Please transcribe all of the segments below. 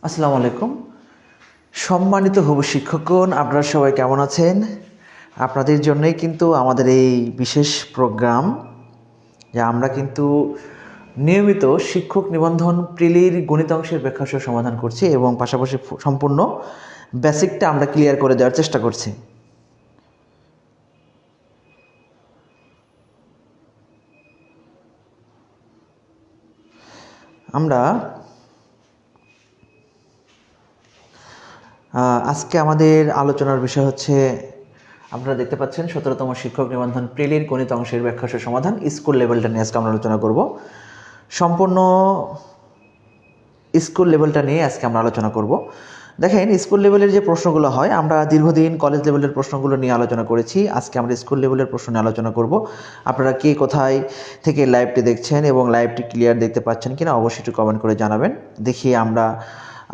আসসালামু আলাইকুম। সম্মানিত হবু শিক্ষকগণ, আপনারা সবাই কেমন আছেন? আপনাদের জন্যই কিন্তু আমাদের এই বিশেষ প্রোগ্রাম, যা আমরা কিন্তু নিয়মিত শিক্ষক নিবন্ধন প্রিলির গণিত অংশের ব্যাখ্যাসহ সমাধান করছি এবং পাশাপাশি সম্পূর্ণ বেসিকটা আমরা ক্লিয়ার করে দেওয়ার চেষ্টা করছি। আমরা আজকে আমাদের আলোচনার বিষয় হচ্ছে, আপনারা দেখতে পাচ্ছেন 17তম শিক্ষক নিবন্ধন প্রিলির গণিত অংশের ব্যাখ্যাসহ সমাধান স্কুল লেভেলটা নিয়ে আজকে আমরা আলোচনা করব। সম্পূর্ণ স্কুল লেভেলটা নিয়ে আজকে আমরা আলোচনা করব। দেখেন, স্কুল লেভেলের যে প্রশ্নগুলো হয়, আমরা দীর্ঘদিন কলেজ লেভেলের প্রশ্নগুলো নিয়ে আলোচনা করেছি। আজকে আমরা স্কুল লেভেলের প্রশ্ন নিয়ে আলোচনা করব। আপনারা কে কোথায় থেকে লাইভটি দেখছেন এবং লাইভটি ক্লিয়ার দেখতে পাচ্ছেন কিনা অবশ্যই একটু কমেন্ট করে জানাবেন। দেখি আমরা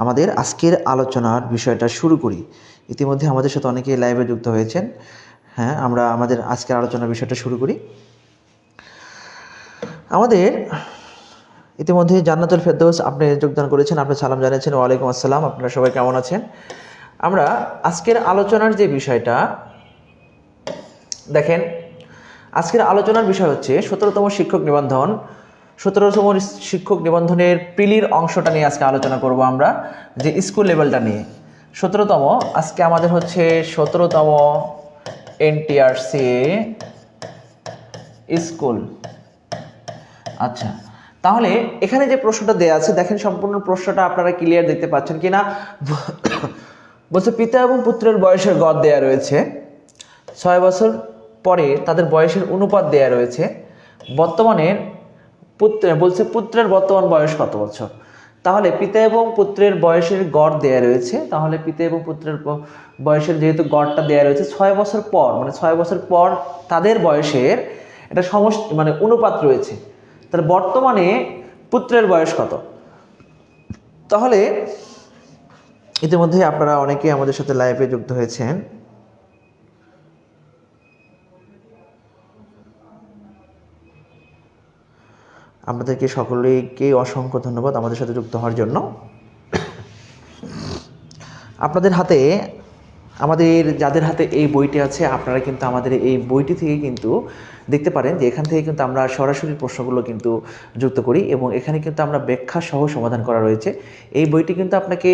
আমাদের আজকের আলোচনার বিষয়টা শুরু করি। ইতিমধ্যে আমাদের সাথে অনেকেই লাইভে যুক্ত হয়েছেন। হ্যাঁ, আমরা আমাদের আজকের আলোচনার বিষয়টা শুরু করি। আমাদের ইতিমধ্যে জান্নাতুল ফেরদৌস আপনি যোগদান করেছেন, আপনি সালাম জানিয়েছেন। ওয়ালাইকুম আসসালাম। আপনারা সবাই কেমন আছেন? আমরা আজকের আলোচনার যে বিষয়টা দেখেন, আজকের আলোচনার বিষয় হচ্ছে 17তম শিক্ষক নিবন্ধন। 17তম শিক্ষক নিবন্ধনের প্রিলির অংশটা নিয়ে আজকে আলোচনা করব আমরা, যে স্কুল লেভেলটা নিয়ে। 17তম আজকে আমাদের হচ্ছে 17তম এনটিআরসি স্কুল। আচ্ছা, তাহলে এখানে যে প্রশ্নটা দেওয়া আছে, দেখেন সম্পূর্ণ প্রশ্নটা আপনারা ক্লিয়ার দেখতে পাচ্ছেন কিনা। বলছে পিতা এবং পুত্রের বয়সের গড় দেয়া রয়েছে, 6 বছর পরে তাদের বয়সের অনুপাত দেয়া রয়েছে। বর্তমানে বলছে পুত্রের বর্তমান বয়স কত বছর। তাহলে পিতা এবং পুত্রের বয়সের গড় দেয়া রয়েছে। তাহলে পিতা এবং পুত্রের বয়সের যেহেতু গড়টা দেয়া রয়েছে 6 বছর পর, মানে 6 বছর পর তাদের বয়সের এটা সমষ্টি মানে অনুপাত রয়েছে। তাহলে বর্তমানে পুত্রের বয়স কত? তাহলে ইতিমধ্যে আপনারা অনেকেই আমাদের সাথে লাইভে যুক্ত হয়েছেন। আপনাদেরকে সকলেকেই অসংখ্য ধন্যবাদ আমাদের সাথে যুক্ত হওয়ার জন্য। আপনাদের হাতে, আমাদের যাদের হাতে এই বইটি আছে, আপনারা কিন্তু আমাদের এই বইটি থেকে কিন্তু দেখতে পারেন যে এখান থেকে কিন্তু আমরা সরাসরি প্রশ্নগুলো কিন্তু যুক্ত করি এবং এখানে কিন্তু আমরা ব্যাখ্যা সহ সমাধান করা রয়েছে। এই বইটি কিন্তু আপনাকে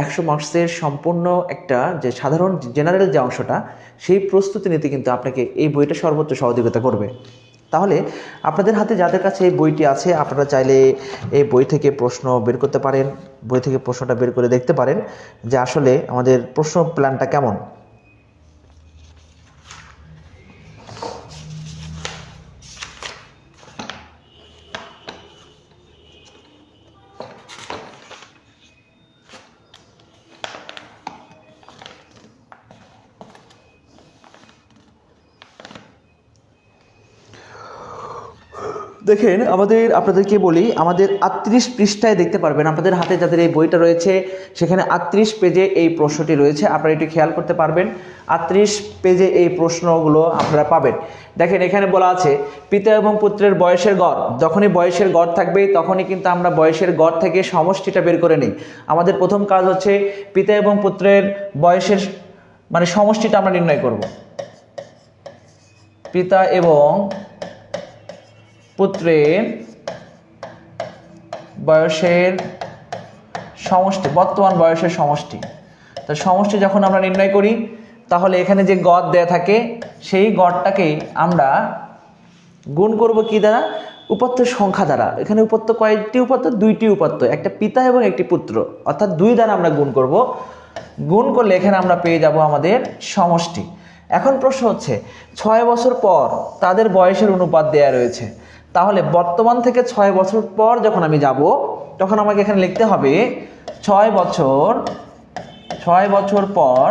100 মার্কসের সম্পূর্ণ একটা যে সাধারণ জেনারেল যে অংশটা, সেই প্রস্তুতি নিতে কিন্তু আপনাকে এই বইটা সর্বোচ্চ সহযোগিতা করবে। তাহলে আপনাদের হাতে যাদের কাছে এই বইটি আছে, আপনারা চাইলে এই বই থেকে প্রশ্ন বের করতে পারেন, বই থেকে প্রশ্নটা বের করে দেখতে পারেন যে আসলে আমাদের প্রশ্ন প্ল্যানটা কেমন। দেখেন, আপনাদেরকে বলি, আমাদের 38 পৃষ্ঠায় দেখতে পারবেন, আপনাদের হাতে যাদের এই বইটা রয়েছে সেখানে 38 পেজে এই প্রশ্নটি রয়েছে। আপনারা একটু খেয়াল করতে পারবেন, 38 পেজে এই প্রশ্নগুলো আপনারা পাবেন। দেখেন, এখানে বলা আছে পিতা এবং পুত্রের বয়সের গড়। যখনই বয়সের গড় থাকবে তখনই কিন্তু আমরা বয়সের গড় থেকে সমষ্টিটা বের করে নিই। আমাদের প্রথম কাজ হচ্ছে পিতা এবং পুত্রের বয়সের মানে সমষ্টিটা আমরা নির্ণয় করব। পিতা এবং পুত্রের বয়সের সমষ্টি, বর্তমান বয়সের সমষ্টি। তো সমষ্টি যখন আমরা নির্ণয় করি, তাহলে এখানে যে গড় দেয়া থাকে সেই গড়টাকে আমরা গুণ করব কি দ্বারা? উপাত্তের সংখ্যা দ্বারা। এখানে উপাত্ত কয়টি উপাত্ত? 2টি উপাত্ত, একটা পিতা এবং একটি পুত্র, অর্থাৎ 2 দ্বারা আমরা গুণ করব। গুণ করলে এখানে আমরা পেয়ে যাব আমাদের সমষ্টি। এখন প্রশ্ন হচ্ছে 6 বছর পর তাদের বয়সের অনুপাত দেয়া রয়েছে। তাহলে বর্তমান থেকে 6 বছর পর যখন আমি যাব, তখন আমাকে এখানে লিখতে হবে 6 বছর পর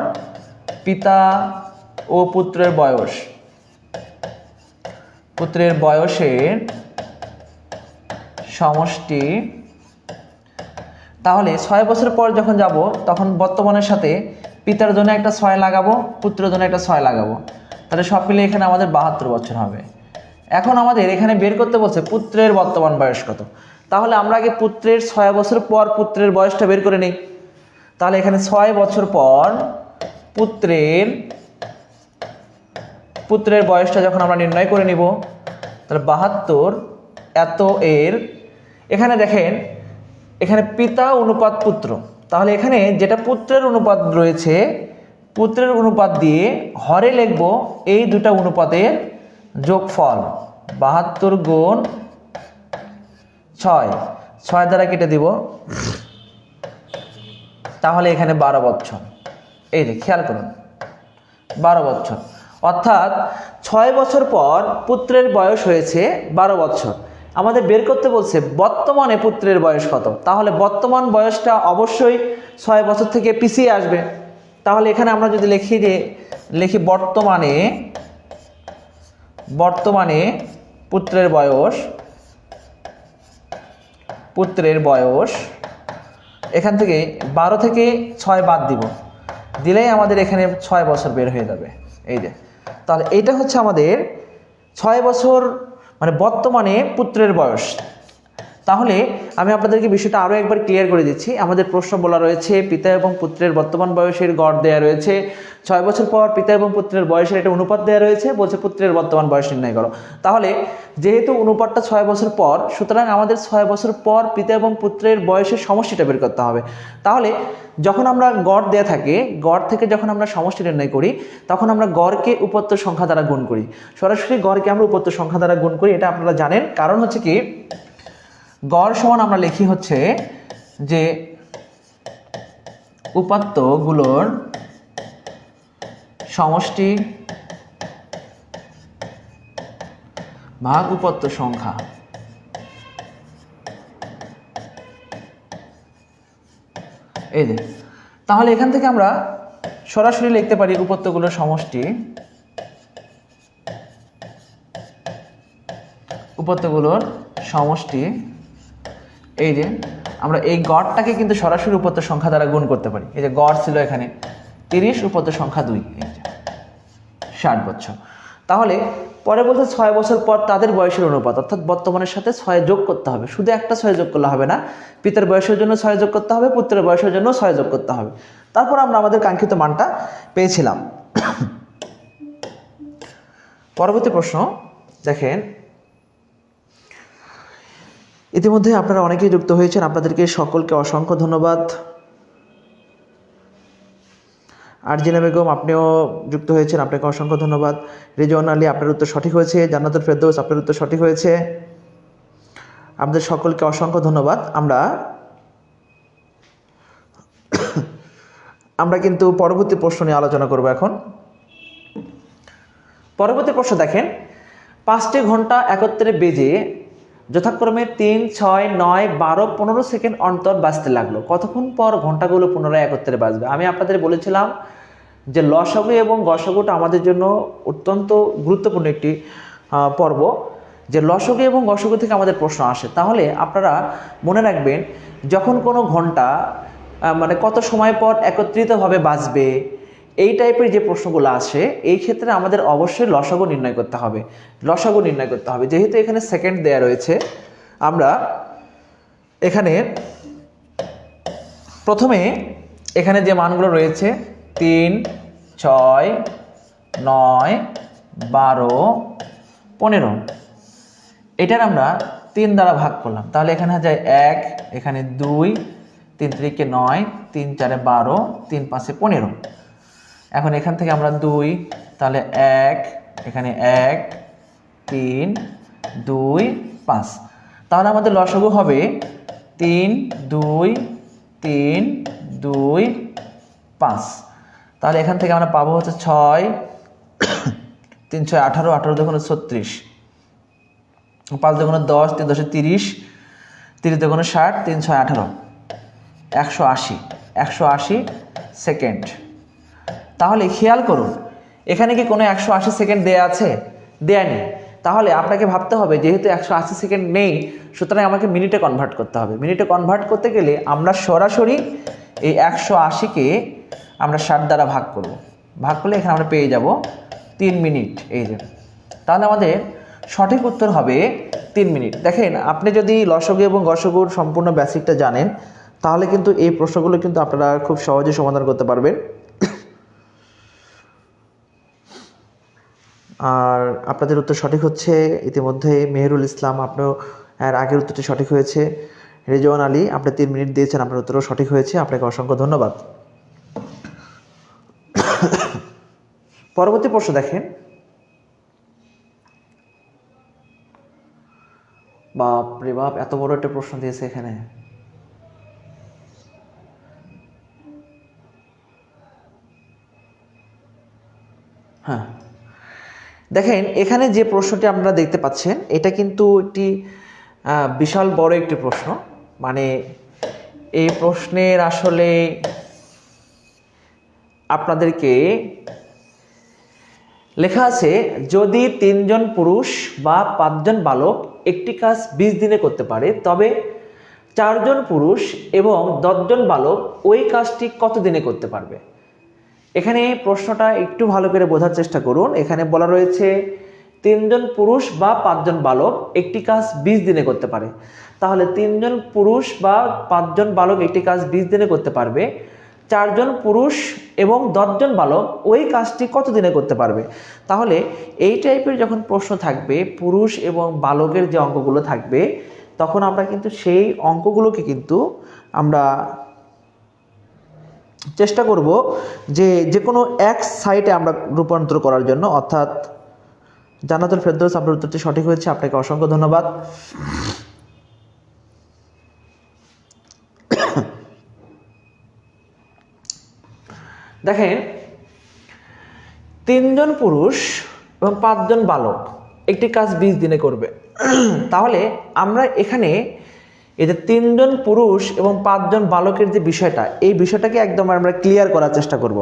পিতা ও পুত্রের বয়সের সমষ্টি। তাহলে 6 বছর পর যখন যাব, তখন বর্তমানের সাথে পিতার জন্য একটা 6 লাগাবো, পুত্রের জন্য একটা 6 লাগাবো। তাহলে সব মিলে এখানে আমাদের 72 বছর হবে। এখন আমাদের এখানে বের করতে বলছে পুত্রের বর্তমান বয়স কত। তাহলে আমরা আগে পুত্রের 6 বছর পর পুত্রের বয়সটা বের করে নিই। তাহলে এখানে 6 বছর পর পুত্রের বয়সটা যখন আমরা নির্ণয় করে নিব, তাহলে 72 এত এর, এখানে দেখেন এখানে পিতা অনুপাত পুত্র, তাহলে এখানে যেটা পুত্রের অনুপাত রয়েছে, পুত্রের অনুপাত দিয়ে হরে লিখব এই দুটা অনুপাতের যোগফল, 72 গুণ 6, 6 দ্বারা কেটে দিব, তাহলে এখানে 12 বছর। এই যে খেয়াল করুন 12 বছর, অর্থাৎ 6 বছর পর পুত্রের বয়স হয়েছে 12 বছর। আমাদের বের করতে বলছে বর্তমানে পুত্রের বয়স কত, তাহলে বর্তমান বয়সটা অবশ্যই 6 বছর থেকে পিছিয়ে আসবে। তাহলে এখানে আমরা যদি লিখি বর্তমানে পুত্রের বয়স, এখান থেকে 12 থেকে 6 বাদ দিব, দিলেই আমাদের এখানে 6 বছর বের হয়ে যাবে। এই যে, তাহলে এইটা হচ্ছে আমাদের 6 বছর মানে বর্তমানে পুত্রের বয়স। তাহলে আমি আপনাদেরকে বিষয়টা আরও একবার ক্লিয়ার করে দিচ্ছি। আমাদের প্রশ্ন বলা রয়েছে পিতা এবং পুত্রের বর্তমান বয়সের গড় দেয়া রয়েছে, 6 বছর পর পিতা এবং পুত্রের বয়সের একটা অনুপাত দেওয়া রয়েছে, বলছে পুত্রের বর্তমান বয়স নির্ণয় করো। তাহলে যেহেতু অনুপাতটা 6 বছর পর, সুতরাং আমাদের 6 বছর পর পিতা এবং পুত্রের বয়সের সমষ্টিটা বের করতে হবে। তাহলে যখন আমরা গড় দেয়া থাকে, গড় থেকে যখন আমরা সমষ্টি নির্ণয় করি, তখন আমরা গড়কে উপত্য সংখ্যা দ্বারা গুণ করি। সরাসরি গড়কে আমরা উপত্য সংখ্যা দ্বারা গুণ করি, এটা আপনারা জানেন। কারণ হচ্ছে কি, গড় সমান আমরা লিখি হচ্ছে যে উপাত্তগুলোর সমষ্টি ভাগ উপাত্ত সংখ্যা। এই যে, তাহলে এখান থেকে আমরা সরাসরি লিখতে পারি উপাত্তগুলোর সমষ্টি, এই যে আমরা এই গড়টাকে কিন্তু সরাসরি উপাত্ত সংখ্যা দ্বারা গুণ করতে পারি। এই যে গড় ছিল এখানে 30, উপাত্ত সংখ্যা 2, এই যে 60 বছর। তাহলে পরে বলতে 6 বছর পর তাদের বয়সের অনুপাত, অর্থাৎ বর্তমানের সাথে 6 যোগ করতে হবে। শুধু একটা 6 যোগ করলে হবে না, পিতার বয়সের জন্য 6 যোগ করতে হবে, পুত্রের বয়সের জন্য 6 যোগ করতে হবে। তারপর আমরা আমাদের কাঙ্ক্ষিত মানটা পেয়েছিলাম। পরবর্তী প্রশ্ন দেখেন, ইতিমধ্যে আপনারা অনেকেই যুক্ত হয়েছেন, আপনাদেরকে সকলকে অসংখ্য ধন্যবাদ। আরজিনা বেগম, আপনিও যুক্ত হয়েছেন, আপনাকে অসংখ্য ধন্যবাদ। রিজওয়ান আলী, আপনার উত্তর সঠিক হয়েছে। জান্নাতুল ফেরদৌস, আপনার উত্তর সঠিক হয়েছে। আপনাদের সকলকে অসংখ্য ধন্যবাদ। আমরা কিন্তু পরবর্তী প্রশ্ন নিয়ে আলোচনা করব এখন। পরবর্তী প্রশ্ন দেখেন, 5টি ঘন্টা একত্রে বেজে যথাক্রমে 3, 6, 9, 12, 15 সেকেন্ড অন্তর বাজতে লাগলো। কতক্ষণ পর ঘন্টাগুলো পুনরায় একত্রে বাজবে? আমি আপনাদের বলেছিলাম যে লসাগু এবং গসাগুটা আমাদের জন্য অত্যন্ত গুরুত্বপূর্ণ একটি পর্ব, যে লসাগু এবং গসাগু থেকে আমাদের প্রশ্ন আসে। তাহলে আপনারা মনে রাখবেন, যখন কোনো ঘন্টা মানে কত সময় পর একত্রিতভাবে বাজবে, এই টাইপের যে প্রশ্নগুলো আসে, এই ক্ষেত্রে আমাদের অবশ্যই লসাগু নির্ণয় করতে হবে। যেহেতু এখানে সেকেন্ড দেয়া রয়েছে, আমরা এখানে প্রথমে এখানে যে মানগুলো রয়েছে 3, 6, 9, 12, 15, এটার আমরা 3 দ্বারা ভাগ করলাম। তাহলে এখানে যায় 1, এখানে 2, 3 3 9, 3 4 12, 3 5 15। এখন এখান থেকে আমরা 2, তাহলে 1, এখানে 1, 3, 2, 5। তাহলে আমাদের লসাগু হবে 3, 2, 3, 2, 5। তাহলে এখান থেকে আমরা পাবো হচ্ছে 6, 3 6 18, 18 দুগুণে 36, 5 দুগুণে 10, 3 10 30, 30 দুগুণে 60, 3 6 18, 180 সেকেন্ড। তাহলে খেয়াল করুন, এখানে কি কোনো 180 সেকেন্ড দেয়া আছে? দেয়া নেই। তাহলে আপনাকে ভাবতে হবে, যেহেতু 180 সেকেন্ড নেই, সুতরাং আমাকে মিনিটে কনভার্ট করতে হবে। মিনিটে কনভার্ট করতে গেলে আমরা সরাসরি এই 180কে আমরা 60 দ্বারা ভাগ করব। ভাগ করলে এখানে আমরা পেয়ে যাব 3 মিনিট। এই যে, তাহলে আমাদের সঠিক উত্তর হবে 3 মিনিট। দেখেন, আপনি যদি লসাগু এবং গসাগুর সম্পূর্ণ বেসিকটা জানেন, তাহলে কিন্তু এই প্রশ্নগুলো কিন্তু আপনারা খুব সহজে সমাধান করতে পারবেন। আর আপনাদের উত্তর সঠিক হচ্ছে ইতিমধ্যে মেহেরুল ইসলাম, আপনার এর আগের উত্তরটি সঠিক হয়েছে। রেজওয়ান আলী, আপনি 3 মিনিট দিয়েছেন, আপনার উত্তরও সঠিক হয়েছে, আপনাকে অসংখ্য ধন্যবাদ। পরবর্তী প্রশ্ন দেখেন, বাপ রে বাপ, এত বড় একটা প্রশ্ন দিয়েছে এখানে। হ্যাঁ, দেখেন এখানে যে প্রশ্নটি আপনারা দেখতে পাচ্ছেন এটা কিন্তু একটি বিশাল বড় একটি প্রশ্ন। মানে এই প্রশ্নের আসলে আপনাদেরকে লেখা আছে, যদি 3 জন পুরুষ বা 5 জন বালক একটি কাজ 20 দিনে করতে পারে, তবে 4 জন পুরুষ এবং 10 জন বালক ওই কাজটি কত দিনে করতে পারবে। এখানে প্রশ্নটা একটু ভালো করে বোঝার চেষ্টা করুন। এখানে বলা রয়েছে 3 জন পুরুষ বা 5 জন বালক একটি কাজ 20 দিনে করতে পারে। তাহলে 3 জন পুরুষ বা 5 জন বালক একটি কাজ 20 দিনে করতে পারবে, 4 জন পুরুষ এবং 10 জন বালক ওই কাজটি কত দিনে করতে পারবে। তাহলে এই টাইপের যখন প্রশ্ন থাকবে, পুরুষ এবং বালকের যে অঙ্কগুলো থাকবে, তখন আমরা কিন্তু সেই অঙ্কগুলোকে কিন্তু আমরা চেষ্টা করব যে কোনো এক সাইটে আমরা রূপান্তর করার জন্য। অর্থাৎ জান্নাতুল ফেরদৌস, আপনার উত্তরটি সঠিক হয়েছে, আপনাকে অসংখ্য ধন্যবাদ। দেখেন 3 জন পুরুষ এবং 5 জন বালক একটি কাজ 20 দিনে করবে। তাহলে আমরা এখানে এই যে 3 জন পুরুষ এবং 5 জন বালকের যে বিষয়টা, এই বিষয়টাকে একদম আমরা ক্লিয়ার করার চেষ্টা করব।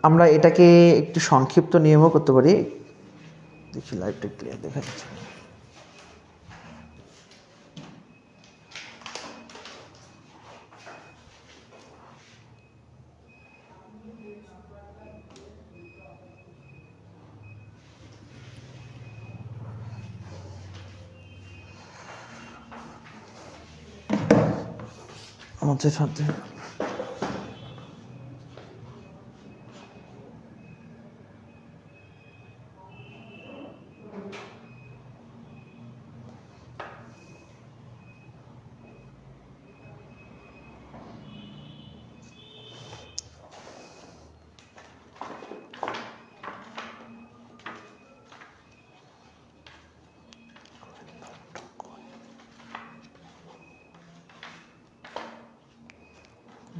আমরা এটাকে একটু সংক্ষিপ্ত নিয়মও করতে পারি। দেখি লাইভটা ক্লিয়ার দেখা যাচ্ছে। আমাদের সাথে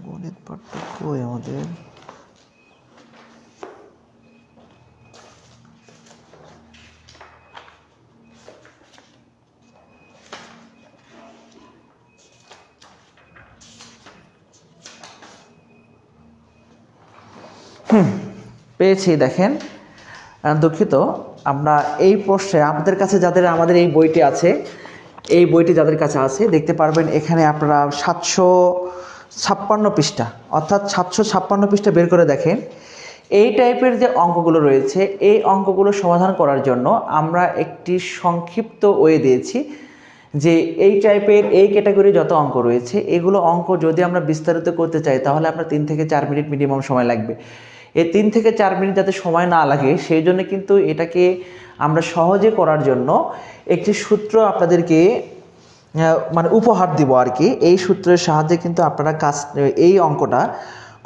গণিত পার্থক্য আমাদের পেয়েছি। দেখেন, দুঃখিত, আমরা এই প্রশ্নে আপনাদের কাছে যাদের আমাদের এই বইটি আছে, এই বইটি যাদের কাছে আছে দেখতে পারবেন এখানে আপনারা 756 পৃষ্ঠা, অর্থাৎ 756 পৃষ্ঠা বের করে দেখেন। এই টাইপের যে অঙ্কগুলো রয়েছে, এই অঙ্কগুলো সমাধান করার জন্য আমরা একটি সংক্ষিপ্ত ওয়ে দিয়েছি যে এই টাইপের এই ক্যাটাগরি যত অঙ্ক রয়েছে, এগুলো অঙ্ক যদি আমরা বিস্তারিত করতে চাই তাহলে আপনার 3 থেকে 4 মিনিট মিনিমাম সময় লাগবে। এই 3 থেকে 4 মিনিট যাতে সময় না লাগে সেই জন্য কিন্তু এটাকে আমরা সহজে করার জন্য একটি সূত্র আপনাদেরকে মানে উপহার দিব আর কি। এই সূত্রের সাহায্যে কিন্তু আপনারা এই অঙ্কটা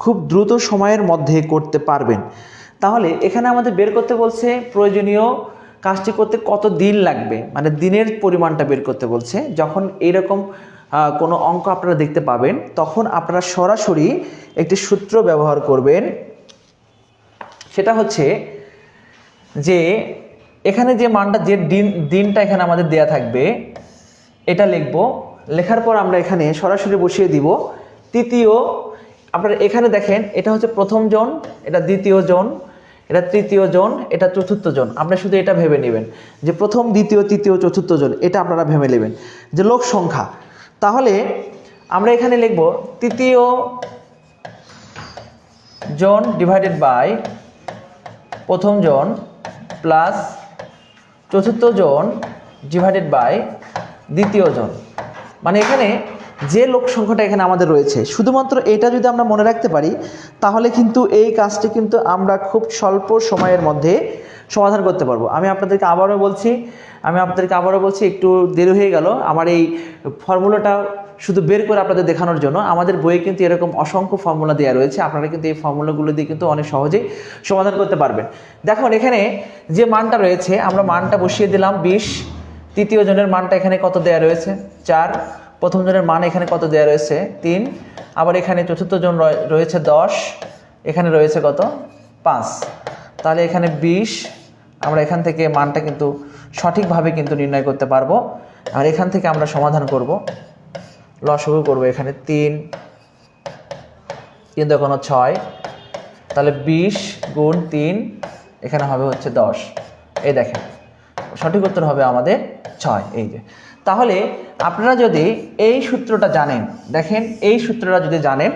খুব দ্রুত সময়ের মধ্যে করতে পারবেন। তাহলে এখানে আমাদের বের করতে বলছে প্রয়োজনীয় কাজটি করতে কত দিন লাগবে, মানে দিনের পরিমাণটা বের করতে বলছে। যখন এইরকম কোনো অঙ্ক আপনারা দেখতে পাবেন তখন আপনারা সরাসরি একটি সূত্র ব্যবহার করবেন। সেটা হচ্ছে যে এখানে যে মানটা, যে দিনটা এখানে আমাদের দেয়া থাকবে, এটা লিখব। লেখার পর আমরা এখানে সরাসরি বসিয়ে দিব তৃতীয়। আপনারা এখানে দেখেন, এটা হচ্ছে প্রথম জন, এটা দ্বিতীয় জন, এটা তৃতীয় জন, এটা চতুর্থ জন। আপনারা শুধু এটা ভেবে নেবেন যে প্রথম, দ্বিতীয়, তৃতীয়, চতুর্থ জন, এটা আপনারা ভেবে নেবেন যে লোক সংখ্যা। তাহলে আমরা এখানে লিখব তৃতীয় জন ডিভাইডেড বাই প্রথম জন প্লাস চতুর্থ জন ডিভাইডেড বাই দ্বিতীয় জন। মানে এখানে যে লোক সংখ্যাটা এখানে আমাদের রয়েছে, শুধুমাত্র এটা যদি আমরা মনে রাখতে পারি তাহলে কিন্তু এই কাজটি কিন্তু আমরা খুব স্বল্প সময়ের মধ্যে সমাধান করতে পারবো। আমি আপনাদেরকে আবারও বলছি, একটু দেরি হয়ে গেল আমার এই ফর্মুলাটা শুধু বের করে আপনাদের দেখানোর জন্য। আমাদের বইয়ে কিন্তু এরকম অসংখ্য ফর্মুলা দেওয়া রয়েছে, আপনারা কিন্তু এই ফর্মুলাগুলো দিয়ে কিন্তু অনেক সহজেই সমাধান করতে পারবেন। দেখুন এখানে যে মানটা রয়েছে, আমরা মানটা বসিয়ে দিলাম 20, তৃতীয় জনের মানটা এখানে কত দেওয়া রয়েছে 4, প্রথম জনের মান এখানে কত দেওয়া রয়েছে 3, আবার এখানে চতুর্থ জন রয়েছে 10, এখানে রয়েছে কত 5। তাহলে এখানে 20, আমরা এখান থেকে মানটা কিন্তু সঠিকভাবে কিন্তু নির্ণয় করতে পারবো। আর এখান থেকে আমরা সমাধান করব, লসাগু করব। এখানে 3 দেখুন 6, তাহলে 20 গুণ 3 এখানে হবে হচ্ছে 10। এই দেখেন সঠিক উত্তর হবে আমাদের 6। এই যে, তাহলে আপনারা যদি এই সূত্রটা জানেন, দেখেন এই সূত্রটা যদি জানেন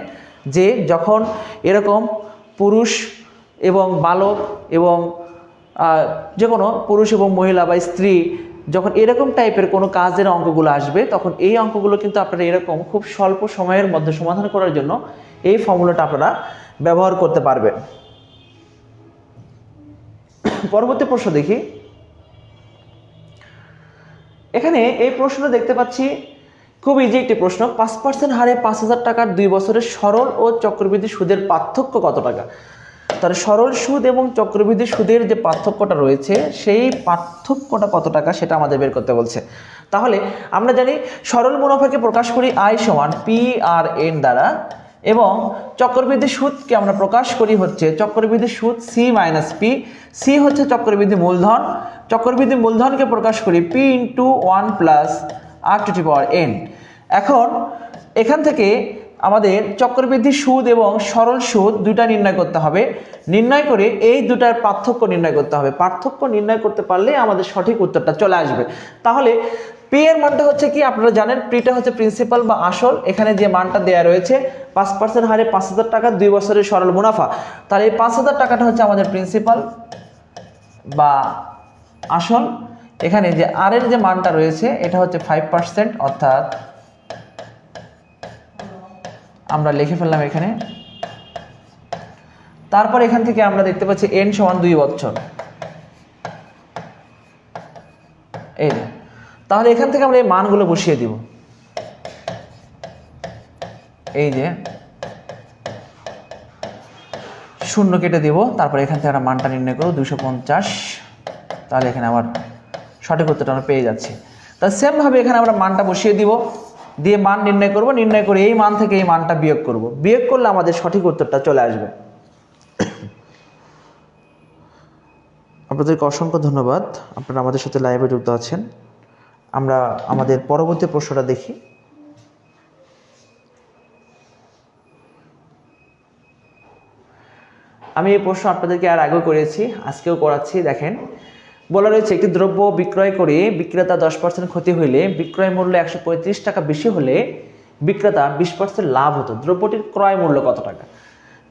যে যখন এরকম পুরুষ এবং বালক এবং যে কোনো পুরুষ এবং মহিলা বা স্ত্রী যখন এরকম টাইপের কোনো কাজের অঙ্কগুলো আসবে, তখন এই অঙ্কগুলো কিন্তু আপনারা এরকম খুব স্বল্প সময়ের মধ্যে সমাধান করার জন্য এই ফর্মুলাটা আপনারা ব্যবহার করতে পারবেন। পরবর্তী প্রশ্ন দেখি। এখানে এই প্রশ্নটা দেখতে পাচ্ছি খুব ইজি একটি প্রশ্ন। 5% হারে 5,000 টাকার 2 বছরের সরল ও চক্রবৃদ্ধি সুদের পার্থক্য কত টাকা? তাহলে সরল সুদ এবং চক্রবৃদ্ধি সুদের যে পার্থক্যটা রয়েছে, সেই পার্থক্যটা কত টাকা সেটা আমাদের বের করতে বলছে। তাহলে আমরা জানি সরল মুনাফাকে প্রকাশ করি I সমান PRN দ্বারা, এবং চক্রবৃদ্ধি সুদকে আমরা প্রকাশ করি হচ্ছে চক্রবৃদ্ধি সুদ C মাইনাস P। C হচ্ছে চক্রবৃদ্ধি মূলধন, চক্রবৃদ্ধি মূলধনকে প্রকাশ করি P ইন্টু 1 প্লাস R⁴n। এখন এখান থেকে আমাদের চক্রবৃদ্ধি সুদ এবং সরল সুদ দুইটা নির্ণয় করতে হবে। নির্ণয় করে এই দুটার পার্থক্য নির্ণয় করতে হবে। পার্থক্য নির্ণয় করতে পারলে আমাদের সঠিক উত্তরটা চলে আসবে। তাহলে পি এর মানটা হচ্ছে কি আপনারা জানেন, পিটা হচ্ছে প্রিন্সিপাল বা আসল। এখানে যে মানটা দেয়া রয়েছে 5% হারে 5,000 টাকা 2 বছরের সরল মুনাফা, তাহলে এই 5,000 টাকাটা হচ্ছে আমাদের প্রিন্সিপাল বা আসল। এখানে যে আর এর যে মানটা রয়েছে এটা হচ্ছে 5%, অর্থাৎ আমরা লিখে ফেললাম এখানে। তারপর এখান থেকে আমরা দেখতে পাচ্ছি n সমান 2 বছর। এই যে, তাহলে এখান থেকে আমরা এই মানগুলো বসিয়ে দিব। এই যে 0 কেটে দিব, তারপর এখান থেকে আমরা মানটা নির্ণয় করব 250। তাহলে এখানে আবার সঠিক উত্তরটা আমরা পেয়ে যাচ্ছি। তাহলে সেম ভাবে এখানে আমরা মানটা বসিয়ে দিব, দিয়ে মান নির্ণয় করব, নির্ণয় করে এই মান থেকে এই মানটা বিয়োগ করব। বিয়োগ করলে আমাদের সঠিক উত্তরটা চলে আসবে। আপনাদেরকে অসংখ্য ধন্যবাদ, আপনারা আমাদের সাথে লাইভে যুক্ত আছেন। আমরা আমাদের পরবর্তী প্রশ্নটা দেখি। আমি এই প্রশ্ন আপনাদেরকে আর আগেও করেছি, আজকেও করাচ্ছি। দেখেন বলা রয়েছে একটি দ্রব্য বিক্রয় করে বিক্রেতা 10% ক্ষতি হইলে বিক্রয় মূল্য 135 টাকা বেশি হলে বিক্রেতা 20% লাভ হতো। দ্রব্যটির ক্রয় মূল্য কত টাকা?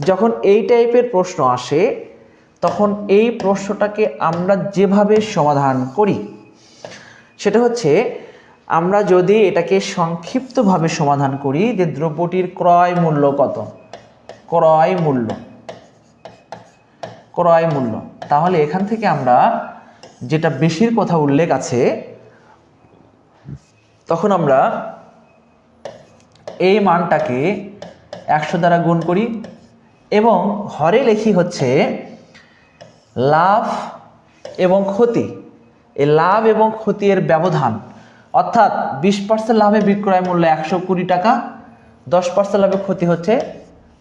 যখন এই টাইপের প্রশ্ন আসে তখন এই প্রশ্নটাকে আমরা যেভাবে সমাধান করি সেটা হচ্ছে, আমরা যদি এটাকে সংক্ষিপ্তভাবে সমাধান করি যে দ্রব্যটির ক্রয় মূল্য কত, ক্রয় মূল্য, তাহলে এখান থেকে আমরা যেটা বেশির কথা উল্লেখ আছে তখন আমরা এই মানটাকে 100 দ্বারা গুণ করি এবং হরে লিখি হচ্ছে লাভ এবং ক্ষতি। এই লাভ এবং ক্ষতি এর ব্যবধান, অর্থাৎ 20% লাভে বিক্রয় মূল্য 120 টাকা, 10% লাভে ক্ষতি হচ্ছে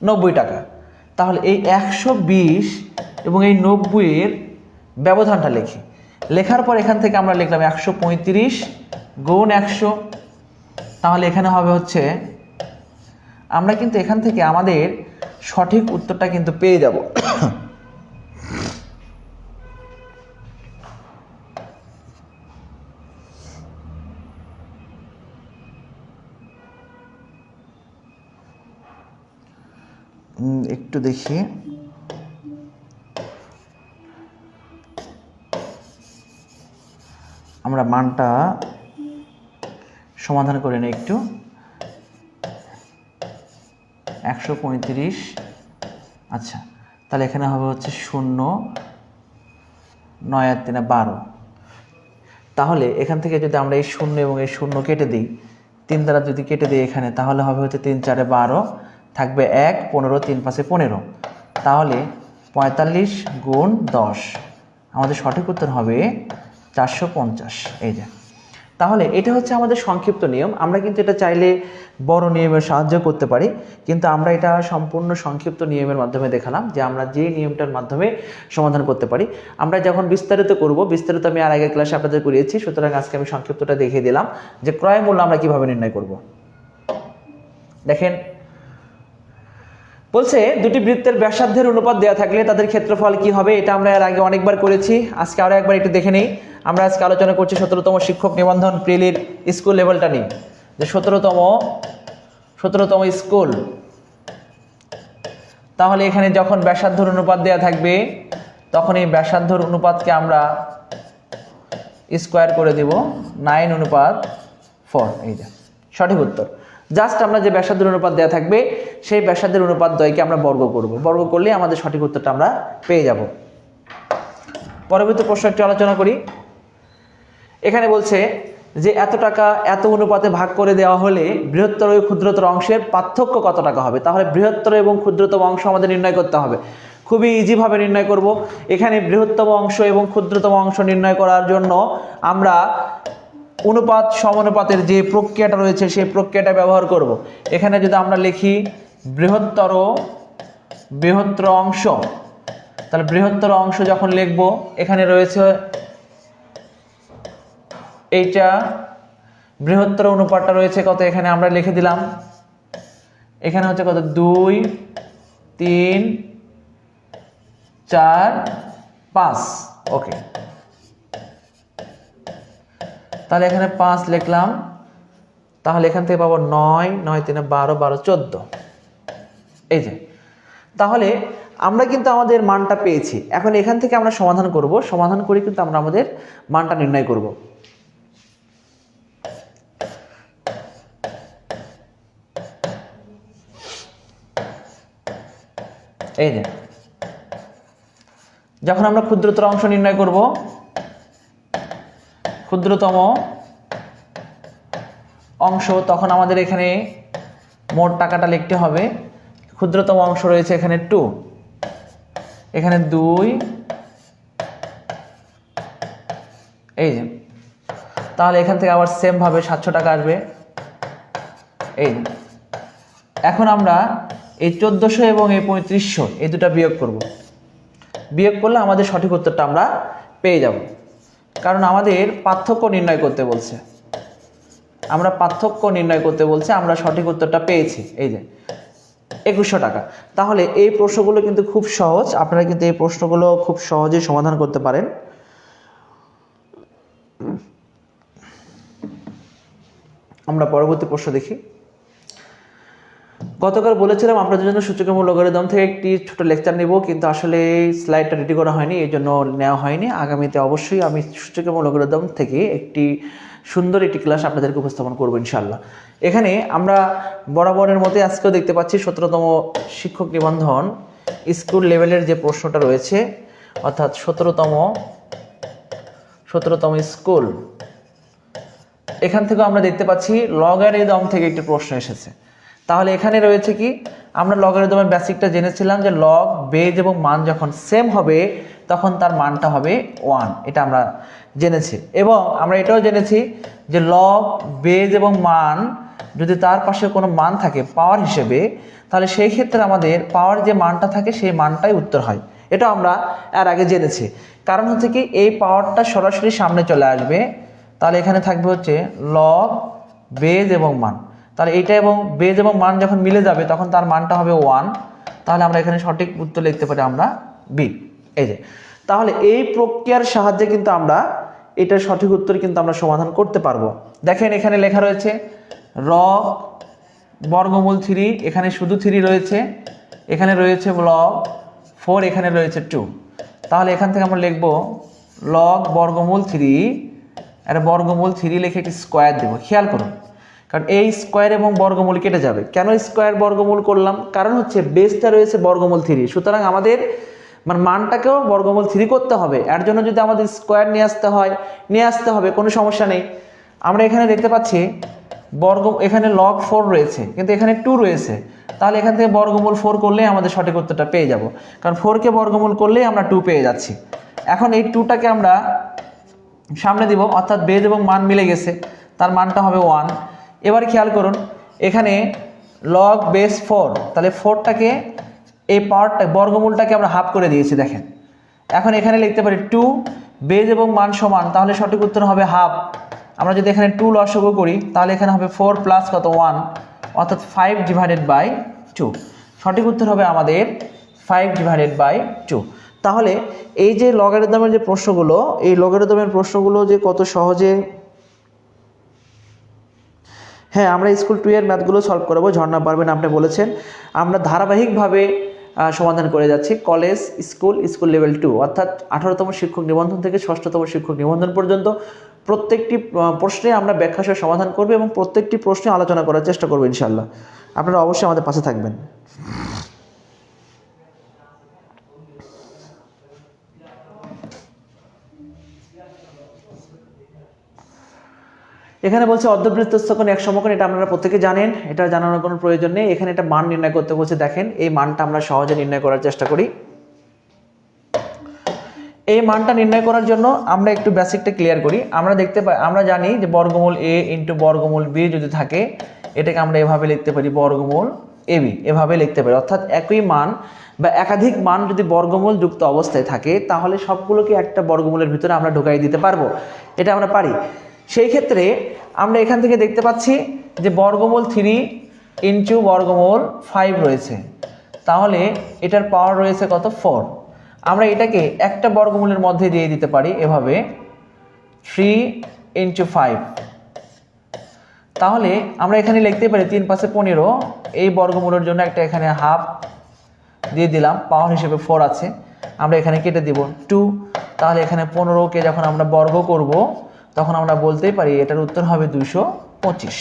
90 টাকা। তাহলে এই 120 এবং এই 90 এর ব্যবধানটা লিখি। লেখার পর এখান থেকে আমরা লিখলাম 135 গুণ 100। তাহলে এখানে হবে হচ্ছে, আমরা কিন্তু এখান থেকে আমাদের সঠিক উত্তরটা কিন্তু পেয়ে যাব। একটু দেখি, আমরা মানটা সমাধান করে নিই একটু। 135। আচ্ছা, তাহলে এখানে হবে হচ্ছে 0, 9 আর 3 12। তাহলে এখান থেকে যদি আমরা এই 0 এবং এই 0 কেটে দিই, 3 দ্বারা যদি কেটে দিই এখানে, তাহলে হবে হচ্ছে 3 4 12, থাকবে 1, 15, 3 5 15। তাহলে 45 গুণ 10, আমাদের সঠিক উত্তর হবে 450। এই যে, তাহলে এটা হচ্ছে আমাদের সংক্ষিপ্ত নিয়ম। আমরা কিন্তু এটা চাইলে বড় নিয়মের সাহায্য করতে পারি, কিন্তু আমরা এটা সম্পূর্ণ সংক্ষিপ্ত নিয়মের মাধ্যমে দেখালাম যে আমরা যে নিয়মটার মাধ্যমে সমাধান করতে পারি। আমরা যখন বিস্তারিত করব, বিস্তারিত আমি আর আগের ক্লাসে আপনাদের করিয়েছি, সুতরাং আজকে আমি সংক্ষিপ্তটা দেখিয়ে দিলাম যে ক্রয় মূল্য আমরা কিভাবে নির্ণয় করব। দেখেন, বলছে দুটি বৃত্তের ব্যাসার্ধের অনুপাত দেওয়া থাকলে তাদের ক্ষেত্রফল কি হবে। এটা আমরা এর আগে অনেকবার করেছি, আজকে আরও একবার একটু দেখে নেই। আমরা আজকে আলোচনা করছি 17তম শিক্ষক নিবন্ধন প্রিলির স্কুল লেভেলটা নিয়ে, যে 17তম স্কুল। তাহলে এখানে যখন ব্যাসার্ধর অনুপাত দেওয়া থাকবে, তখন এই ব্যাসার্ধর অনুপাতকে আমরা স্কোয়ার করে দেব 9:4। এই যে সঠিক উত্তর। জাস্ট আমরা যে ব্যাসার্ধের অনুপাত দেওয়া থাকবে, সেই ব্যাসার্ধের অনুপাত দ্বয়কে আমরা বর্গ করব। বর্গ করলে আমাদের সঠিক উত্তরটা আমরা পেয়ে যাব। পরবর্তী প্রশ্ন একটু আলোচনা করি। এখানে বলছে যে এত টাকা এত অনুপাতে ভাগ করে দেওয়া হলে বৃহত্তর ও ক্ষুদ্রতর অংশের পার্থক্য কত টাকা হবে। তাহলে বৃহত্তর এবং ক্ষুদ্রতম অংশ আমাদের নির্ণয় করতে হবে। খুবই ইজিভাবে নির্ণয় করব। এখানে বৃহত্তম অংশ এবং ক্ষুদ্রতম অংশ নির্ণয় করার জন্য আমরা অনুপাত সমানুপাতের যে প্রক্রিয়াটা রয়েছে সেই প্রক্রিয়াটা ব্যবহার করব। এখানে যদি আমরা লিখি বৃহত্তর অংশ, তাহলে বৃহত্তর অংশ যখন লিখব, এখানে রয়েছে এইটা বৃহত্তর অনুপাতটা রয়েছে কত, এখানে আমরা লিখে দিলাম, এখানে হচ্ছে কত 2, 3, 4, 5। ওকে, তাহলে এখানে 5 লিখলাম। তাহলে এখান থেকে পাবো 9, 9 3 12, 12 14। এই যে, তাহলে আমরা কিন্তু আমাদের মানটা পেয়েছি। এখন এখান থেকে আমরা সমাধান করব, সমাধান করে কিন্তু আমরা আমাদের মানটা নির্ণয় করব। এই যে, যখন আমরা ক্ষুদ্রতর অংশ নির্ণয় করব, ক্ষুদ্রতম অংশ, তখন আমাদের এখানে মোট টাকাটা লিখতে হবে। ক্ষুদ্রতম অংশ রয়েছে এখানে 2, এখানে 2। এই যে, তাহলে এখান থেকে আবার সেম ভাবে 700 টাকা আসবে। এই এখন আমরা এই 1400 এবং এই 3500 এই দুটা বিয়োগ করব। বিয়োগ করলে আমাদের সঠিক উত্তরটা আমরা পেয়ে যাব, কারণ আমাদের পার্থক্য নির্ণয় করতে বলছে। আমরা পার্থক্য নির্ণয় করতে বলছে, আমরা সঠিক উত্তরটা পেয়েছি। এই যে 2100 টাকা। তাহলে এই প্রশ্নগুলো কিন্তু খুব সহজ, আপনারা কিন্তু এই প্রশ্নগুলো খুব সহজেই সমাধান করতে পারেন। আমরা পরবর্তী প্রশ্ন দেখি। গতকাল বলেছিলাম আপনাদের জন্য সূচকীয় লগারিদম থেকে একটি ছোট লেকচার নেব, কিন্তু আসলে স্লাইডটা রেডি করা হয়নি, এই জন্য নেওয়া হয়নি। আগামীতে অবশ্যই আমি সূচকীয় লগারিদম থেকে একটি সুন্দর একটি ক্লাস আপনাদেরকে উপস্থাপন করবো ইনশাআল্লাহ। এখানে আমরা বরাবরের মতে আজকেও দেখতে পাচ্ছি 17তম শিক্ষক নিবন্ধন স্কুল লেভেলের যে প্রশ্নটা রয়েছে, অর্থাৎ 17তম স্কুল, এখান থেকে আমরা দেখতে পাচ্ছি লগারিদম থেকে একটি প্রশ্ন এসেছে। তাহলে এখানে রয়েছে কি, আমরা লগারিদমের বেসিকটা জেনেছিলাম যে লগ, বেজ এবং মান যখন সেম হবে তখন তার মানটা হবে 1, এটা আমরা জেনেছি। এবং আমরা এটাও জেনেছি যে লগ, বেজ এবং মান যদি তার পাশে কোনো মান থাকে পাওয়ার হিসেবে, তাহলে সেই ক্ষেত্রে আমাদের পাওয়ার যে মানটা থাকে সেই মানটাই উত্তর হয়। এটা আমরা এর আগে জেনেছি। কারণ হচ্ছে কি, এই পাওয়ারটা সরাসরি সামনে চলে আসবে, তাহলে এখানে থাকবে হচ্ছে লগ, বেজ এবং মান। তাহলে এইটা এবং বেজ এবং মান যখন মিলে যাবে তখন তার মানটা হবে 1। তাহলে আমরা এখানে সঠিক উত্তর লিখতে পারি আমরা বি। এই যে, তাহলে এই প্রক্রিয়ার সাহায্যে কিন্তু আমরা এটার সঠিক উত্তর কিন্তু আমরা সমাধান করতে পারবো। দেখেন এখানে লেখা রয়েছে লগ বর্গমূল 3, এখানে শুধু 3 রয়েছে, এখানে রয়েছে লগ 4, এখানে রয়েছে 2। তাহলে এখান থেকে আমরা লিখব লগ বর্গমূল 3 একটা বর্গমূল 3 লিখে একটি স্কোয়ার দেবো। খেয়াল করুন, কারণ এই স্কোয়ার এবং বর্গমূল কেটে যাবে। কেন স্কোয়ার বর্গমূল করলাম? কারণ হচ্ছে বেসটা রয়েছে বর্গমূল 3, সুতরাং আমাদের মানে মানটাকেও বর্গমূল 3 করতে হবে। এর জন্য যদি আমাদের স্কোয়ার নিয়ে আসতে হবে, কোনো সমস্যা নেই। আমরা এখানে দেখতে পাচ্ছি এখানে লগ 4 রয়েছে, কিন্তু এখানে 2 রয়েছে, তাহলে এখান থেকে বর্গমূল 4 করলেই আমাদের সঠিক উত্তরটা পেয়ে যাব, কারণ 4কে বর্গমূল করলেই আমরা 2 পেয়ে যাচ্ছি। এখন এই 2টাকে আমরা সামনে দিব, অর্থাৎ বেজ এবং মান মিলে গেছে, তার মানটা হবে 1। এবার খেয়াল করুন, এখানে লগ বেস 4, তাহলে 4টাকে এই পাওয়ারটা বর্গমূলটাকে আমরা হাফ করে দিয়েছি। দেখেন, এখন এখানে লিখতে পারি 2, বেজ এবং মান সমান, তাহলে সঠিক উত্তর হবে হাফ। আমরা যদি এখানে 2 লসাগু করি, তাহলে এখানে হবে 4 প্লাস কত 1, অর্থাৎ 5/2। সঠিক উত্তর হবে আমাদের 5/2। তাহলে এই যে লগারিদমের যে প্রশ্নগুলো, এই লগারিদমের প্রশ্নগুলো যে কত সহজে, হ্যাঁ আমরা স্কুল 2 এর ম্যাথগুলো সলভ করাবো, ঝর্ণা পারবেন আপনি বলেছেন। আমরা ধারাবাহিকভাবে সমাধান করে যাচ্ছি কলেজ, স্কুল লেভেল 2, অর্থাৎ 18তম শিক্ষক নিবন্ধন থেকে 6ষষ্ঠতম শিক্ষক নিবন্ধন পর্যন্ত প্রত্যেকটি প্রশ্নে আমরা ব্যাখ্যা সহ সমাধান করব এবং প্রত্যেকটি প্রশ্নে আলোচনা করার চেষ্টা করবো ইনশাআল্লাহ। আপনারা অবশ্যই আমাদের পাশে থাকবেন। এখানে বলছে অর্ধবৃত্তস্থ কোণ এক সমকোণ, এটা আপনারা প্রত্যেকে জানেন, এটা জানানোর কোনো প্রয়োজন নেই। এখানে একটা মান নির্ণয় করতে বলছে, দেখেন এই মানটা আমরা সহজে নির্ণয় করার চেষ্টা করি। এই মানটা নির্ণয় করার জন্য আমরা একটু বেসিকটা ক্লিয়ার করি। আমরা জানি যে বর্গমূল a ইন্টু বর্গমূল b যদি থাকে, এটাকে আমরা এভাবে লিখতে পারি বর্গমূল ab, এভাবে লিখতে পারি। অর্থাৎ একই মান বা একাধিক মান যদি বর্গমূল যুক্ত অবস্থায় থাকে, তাহলে সবগুলোকে একটা বর্গমূলের ভিতরে আমরা ঢুকাই দিতে পারবো, এটা আমরা পারি। সেই ক্ষেত্রে আমরা এখান থেকে দেখতে পাচ্ছি যে বর্গমূল 3 ইন্টু বর্গমূল 5 রয়েছে, তাহলে এটার পাওয়ার রয়েছে কত 4। আমরা এটাকে একটা বর্গমূলের মধ্যে দিয়ে দিতে পারি এভাবে 3 ইন্টু 5, তাহলে আমরা এখানে লিখতে পারি 3 × 5 = 15। এই বর্গমূলের জন্য একটা এখানে হাফ দিয়ে দিলাম, পাওয়ার হিসেবে 4 আছে, আমরা এখানে কেটে দিব 2। তাহলে এখানে 15কে যখন আমরা বর্গ করব, তখন আমরা বলতেই পারি এটার উত্তর হবে 225,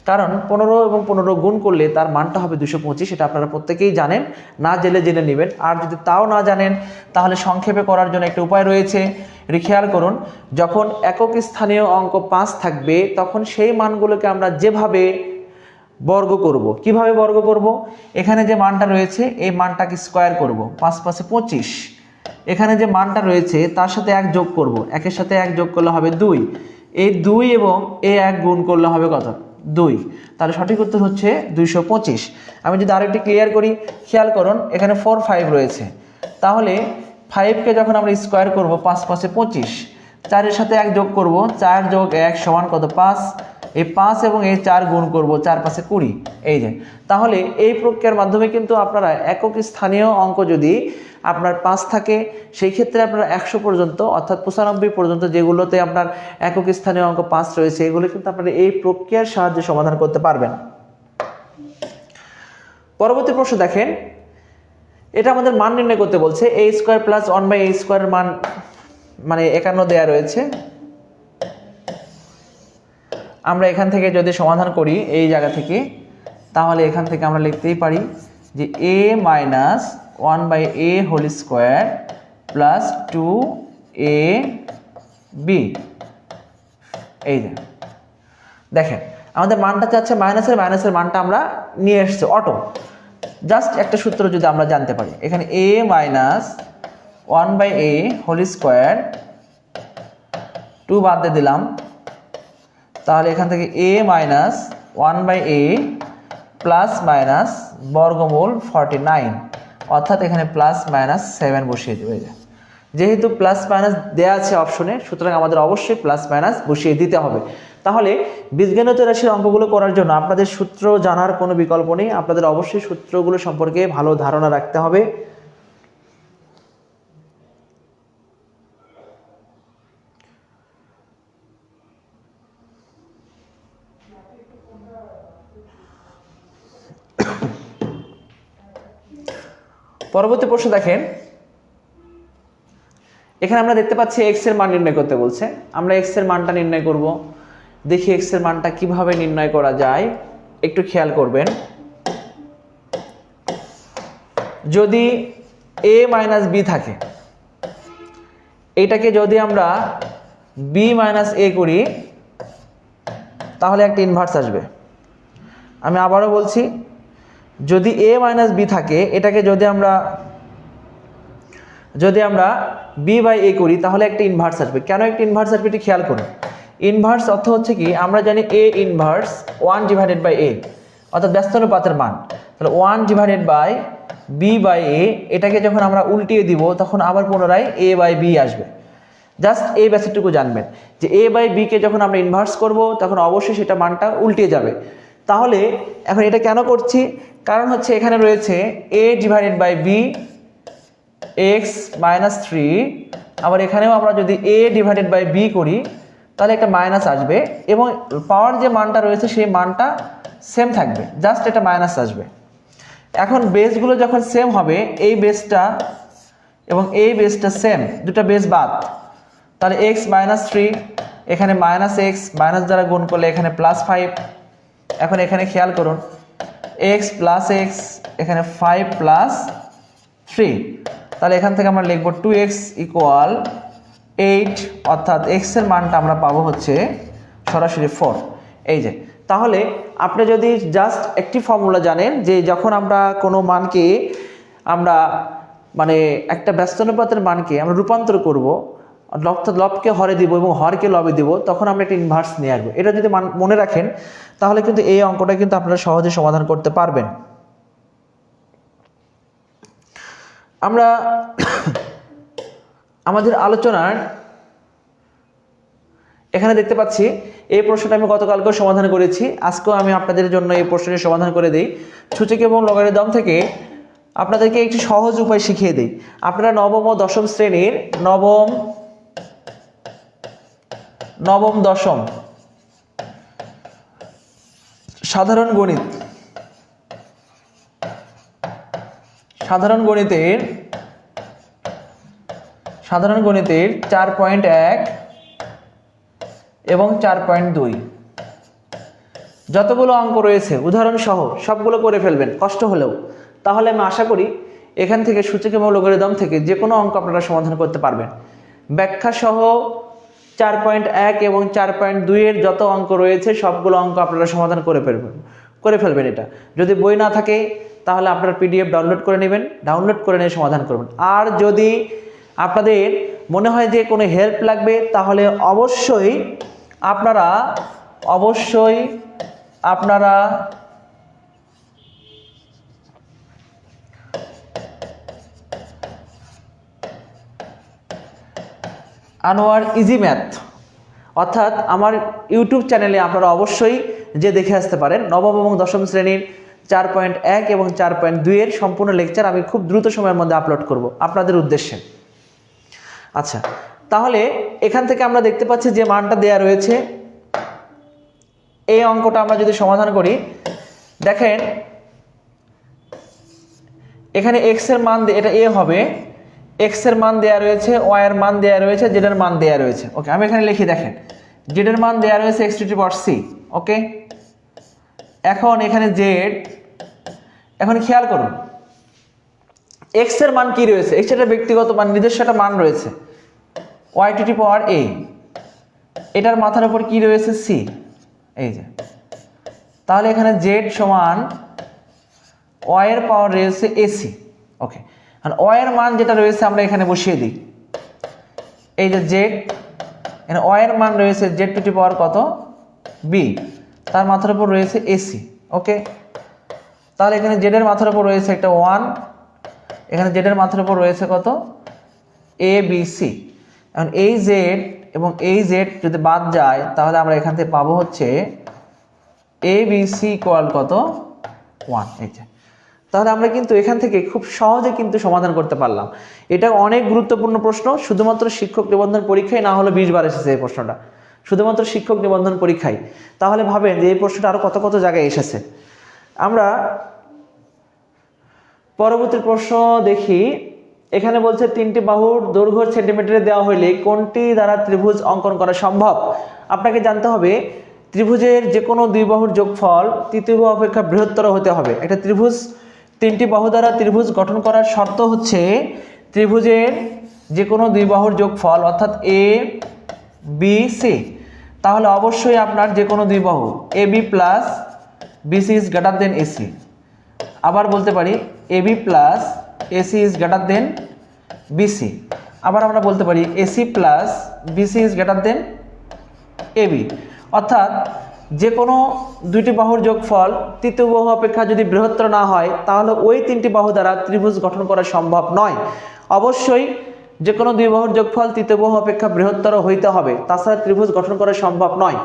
কারণ 15 এবং 15 গুণ করলে তার মানটা হবে 225। এটা আপনারা প্রত্যেকেই জানেন, না জেনে নেবেন। আর যদি তাও না জানেন, তাহলে সংক্ষেপে করার জন্য একটা উপায় রয়েছে। এটি খেয়াল করুন, যখন একক স্থানীয় অঙ্ক 5 থাকবে, তখন সেই মানগুলোকে আমরা যেভাবে বর্গ করব, কিভাবে বর্গ করব, এখানে যে মানটা রয়েছে এই মানটাকে স্কোয়ার করব, 5 × 5 = 25। এখানে যে মানটা রয়েছে তার সাথে 1 যোগ করব, 1-এর সাথে 1 যোগ করলে হবে 2, এই 2 এবং এই 1 গুণ করলে হবে কত 2, তাহলে সঠিক উত্তর হচ্ছে 225। আমি যদি আরেকটি ক্লিয়ার করি, খেয়াল করুন, এখানে 4, 5 রয়েছে, তাহলে 5কে যখন আমরা স্কোয়ার করব 5 × 5 = 25, 4-এর সাথে 1 যোগ করব, 4 যোগ 1 সমান কত 5, এই 5 এবং এই 4 গুণ করব, 4 × 5 = 20। এই যে, তাহলে এই প্রক্রিয়ার মাধ্যমে কিন্তু আপনারা একক স্থানীয় অঙ্ক যদি আপনার 5 থাকে, সেই ক্ষেত্রে আপনারা 100 পর্যন্ত, অর্থাৎ 95 পর্যন্ত যেগুলোতে আপনার একক স্থানীয় অঙ্ক 5 রয়েছে, এগুলো কিন্তু আপনারা এই প্রক্রিয়ার সাহায্যে সমাধান করতে পারবেন। পরবর্তী প্রশ্ন দেখেন, এটা আমাদের মান নির্ণয় করতে বলছে। a² + 1/a² এর মান মানে 51 দেয়া রয়েছে। আমরা এখান থেকে যদি সমাধান করি এই জায়গা থেকে, তাহলে এখান থেকে আমরা লিখতেই পারি যে a - 1/a² + 2ab। এই যে দেখেন, আমাদের মানটা চাচ্ছে মাইনাসের মানটা আমরা নিয়ে এসেছি অটো। জাস্ট একটা সূত্র যদি আমরা জানতে পারি, এখানে a - 1/a² 2 বাদ দিয়ে দিলাম, তাহলে এখান থেকে a - 1/a ± বর্গমূল 49, অর্থাৎ এখানে ±7 বসিয়ে দেবে। যেহেতু ± দেওয়া আছে অপশনে, সুতরাং আমাদের অবশ্যই ± বসিয়ে দিতে হবে। তাহলে বীজগণিত রাশির অঙ্কগুলো করার জন্য আপনাদের সূত্র জানার কোনো বিকল্প নেই, আপনাদের অবশ্যই সূত্রগুলো সম্পর্কে ভালো ধারণা রাখতে হবে। পরবর্তী প্রশ্ন দেখেন, এখানে আমরা দেখতে পাচ্ছি x এর মান নির্ণয় করতে বলছে। আমরা x এর মানটা নির্ণয় করব। দেখি x এর মানটা কিভাবে নির্ণয় করা যায়, একটু খেয়াল করবেন। যদি a - b থাকে, এটাকে যদি আমরা b - a করি তাহলে একটা ইনভার্স আসবে। আমি আবারও বলছি, যদি a - b থাকে, এটাকে যদি আমরা b/a করি তাহলে একটা ইনভার্স আসবে। কেন একটা ইনভার্স আসবে এটি খেয়াল করুন। ইনভার্স অর্থ হচ্ছে কি, আমরা জানি a ইনভার্স 1/a, অর্থাৎ ব্যস্ত অনুপাতের মান। তাহলে 1/b/a, এটাকে যখন আমরা উল্টিয়ে দিব তখন আবার পুনরায় a/b আসবে। জাস্ট এই ব্যাপারটুকু জানবেন যে a/b কে যখন আমরা ইনভার্স করব তখন অবশ্যই সেটা মানটা উল্টে যাবে। তাহলে এখন এটা কেন করছি, কারণ হচ্ছে এখানে রয়েছে a/b x - 3, আবার এখানেও আমরা যদি a/b করি তাহলে একটা মাইনাস আসবে এবং পাওয়ার যে মানটা রয়েছে সেই মানটা সেম থাকবে, জাস্ট এটা মাইনাস আসবে। এখন বেসগুলো যখন সেম হবে, এই বেসটা এবং এই বেসটা সেম, দুটো বেস বাদ, তাহলে x - 3 এখানে -x, মাইনাস দ্বারা গুণ করলে এখানে +5। এখন এখানে খেয়াল করুন, x + x, এখানে 5 + 3, তাহলে এখান থেকে আমরা লিখব 2x = 8, অর্থাৎ x এর মানটা আমরা পাবো হচ্ছে সরাসরি 4। এই যে, তাহলে আপনি যদি জাস্ট একটি ফর্মুলা জানেন যে যখন আমরা কোনো মানকে আমরা মানে একটা ব্যস্ত অনুপাতের মানকে আমরা রূপান্তর করব, অর্থাৎ লবকে হরে দিব এবং হরকে লবে দিব, তখন আমরা একটা ইনভার্স নিয়ে আসবো। এটা যদি মনে রাখেন তাহলে কিন্তু এই অঙ্কটা কিন্তু আপনারা সহজে সমাধান করতে পারবেন। আমরা আমাদের আলোচনার এখানে দেখতে পাচ্ছি এই প্রশ্নটা আমি গতকালকেও সমাধান করেছি, আজকেও আমি আপনাদের জন্য এই প্রশ্নের সমাধান করে দিই। সূচক এবং লগারিদম থেকে আপনাদেরকে একটি সহজ উপায় শিখিয়ে দিই। আপনারা নবম ও দশম শ্রেণীর নবম দশম সাধারণ গণিতের 4.1 এবং 4.2 যতগুলো অঙ্ক রয়েছে উদাহরণ সহ সবগুলো করে ফেলবেন কষ্ট হলেও। তাহলে আমি আশা করি এখান থেকে সূচক এবং লগারিদম থেকে যে কোনো অঙ্ক আপনারা সমাধান করতে পারবেন। ব্যাখ্যা সহ 4.1 এবং 4.2 এর যত অঙ্ক রয়েছে সবগুলো অঙ্ক আপনারা সমাধান করে ফেলবেন। এটা যদি বই না থাকে তাহলে আপনারা PDF ডাউনলোড করে নেবেন, ডাউনলোড করে নিয়ে সমাধান করবেন। আর যদি আপনাদের মনে হয় যে কোনো হেল্প লাগবে তাহলে অবশ্যই আপনারা আনোয়ার ইজি ম্যাথ অর্থাৎ আমার ইউটিউব চ্যানেলে আপনারা অবশ্যই যে দেখে আসতে পারেন। নবম এবং দশম শ্রেণীর 4.1 এবং 4.2 এর সম্পূর্ণ লেকচার আমি খুব দ্রুত সময়ের মধ্যে আপলোড করব আপনাদের উদ্দেশ্যে। আচ্ছা, তাহলে এখান থেকে আমরা দেখতে পাচ্ছি যে মানটা দেয়া রয়েছে। এই অঙ্কটা আমরা যদি সমাধান করি, দেখেন এখানে x এর মান, এটা a হবে, x এর মান দেয়া রয়েছে, y এর মান দেয়া রয়েছে, z এর মান দেয়া রয়েছে। ওকে, আমি এখানে লিখি, দেখেন z এর মান দেয়া রয়েছে x⁻c। ওকে, এখন এখানে z, এখন খেয়াল করুন x এর মান কি রয়েছে, x এর ব্যক্তিগত মান, নিজস্ব একটা মান রয়েছে y⁻a, এটার মাথার উপর কি রয়েছে c, এই যে। তাহলে এখানে z সমান y এর পাওয়ার রয়েছে ac। ওকে, আর y এর মান যেটা রয়েছে আমরা এখানে বসিয়ে দিই। এই যে z, এখানে y এর মান রয়েছে z⁻ কত, b, তার মাথার উপর রয়েছে ac। ওকে, তাহলে এখানে z এর মাথার উপর রয়েছে একটা 1, এখানে z এর মাথার উপর রয়েছে কত, a b c। এখন এই z এবং এই z যদি বাদ যায় তাহলে আমরা এখান থেকে পাবো হচ্ছে a b c = কত, 1। এই যে, তাহলে আমরা কিন্তু এখান থেকে খুব সহজে কিন্তু সমাধান করতে পারলাম। এটা অনেক গুরুত্বপূর্ণ প্রশ্ন, শুধুমাত্র শিক্ষক নিবন্ধন পরীক্ষায় না হলে 20 বার এসেছে এই প্রশ্নটা, শুধুমাত্র শিক্ষক নিবন্ধন পরীক্ষায়। তাহলে ভাবেন যে এই প্রশ্নটা আরো কত কত জায়গায় এসেছে। আমরা পরবর্তী প্রশ্ন দেখি। এখানে বলছে তিনটি বাহুর দৈর্ঘ্য সেন্টিমিটারে দেওয়া হলে কোনটি দ্বারা ত্রিভুজ অঙ্কন করা সম্ভব। আপনাকে জানতে হবে ত্রিভুজের যে কোনো দুই বাহুর যোগফল তৃতীয় বাহু অপেক্ষা বৃহত্তর হতে হবে। একটা ত্রিভুজ তিনটি বাহু দ্বারা ত্রিভুজ গঠন করার শর্ত হচ্ছে ত্রিভুজের যে কোনো দুই বাহুর যোগফল অর্থাৎ এ বি সি, তাহলে অবশ্যই আপনার যে কোনো দুই বাহু A B plus B C is greater than A C. আবার বলতে পারি A B plus A C is greater than B C. আবার আমরা বলতে পারি A C plus B C is greater than A B. অর্থাৎ যে কোনো দুইটি বাহুর যোগফল তৃতীয় বাহু অপেক্ষা যদি বৃহত্তর না হয় তাহলে ওই তিনটি বাহু দ্বারা ত্রিভুজ গঠন করা সম্ভব নয়। অবশ্যই যে কোনো দুই বাহুর যোগফল তৃতীয় বাহু অপেক্ষা বৃহত্তর হইতে হবে, তাছাড়া ত্রিভুজ গঠন করা সম্ভব নয়।